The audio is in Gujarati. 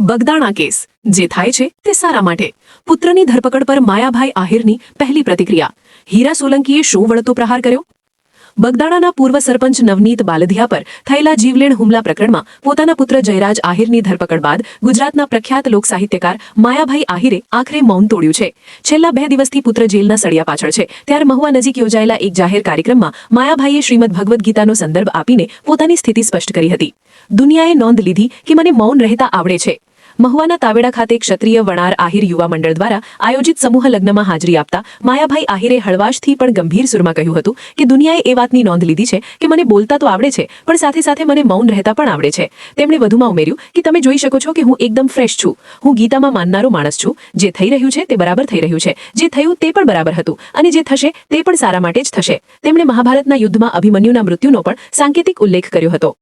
બગદાણા કેસ જે થાય છે તે સારા માટે પુત્રની ધરપકડ પર માયાભાઈ આહિરની પહેલી પ્રતિક્રિયા હીરા સોલંકીએ શું વળતો પ્રહાર કર્યો બગદાણાના પૂર્વ સરપંચ નવનીત બાલધિયા પર થયેલા જીવલેણ હુમલા પ્રકરણમાં પોતાના પુત્ર જયરાજ આહિરની ધરપકડ બાદ ગુજરાતના પ્રખ્યાત લોક સાહિત્યકાર માયાભાઈ આહિરે આખરે મૌન તોડ્યું છે છેલ્લા 2 દિવસથી પુત્ર જેલના સળિયા પાછળ છે ત્યારે મહુવા નજીક યોજાયેલા એક જાહેર કાર્યક્રમમાં માયાભાઈએ શ્રીમદ ભગવદ્ ગીતાનો સંદર્ભ આપીને પોતાની સ્થિતિ સ્પષ્ટ કરી હતી દુનિયાએ નોંધ લીધી કે મને મૌન રહેતા આવડે છે મહુવાના તાવેડા ખાતે ક્ષત્રિય વણાર આહિર યુવા મંડળ દ્વારા આયોજિત સમૂહ લગ્નમાં હાજરી આપતા માયાભાઈ આહિરે હળવાશથી પણ ગંભીર સુરમાં કહ્યું હતું કે દુનિયાએ એ વાતની નોંધ લીધી છે કે મને બોલતા તો આવડે છે પણ સાથે સાથે મને મૌન રહેતા પણ આવડે છે તેમણે વધુમાં ઉમેર્યું કે તમે જોઈ શકો છો કે હું એકદમ ફ્રેશ છું હું ગીતામાં માનનારો માણસ છું જે થઈ રહ્યું છે તે બરાબર થઈ રહ્યું છે જે થયું તે પણ બરાબર હતું અને જે થશે તે પણ સારા માટે જ થશે તેમણે મહાભારતના યુદ્ધમાં અભિમન્યુના મૃત્યુનો પણ સાંકેતિક ઉલ્લેખ કર્યો હતો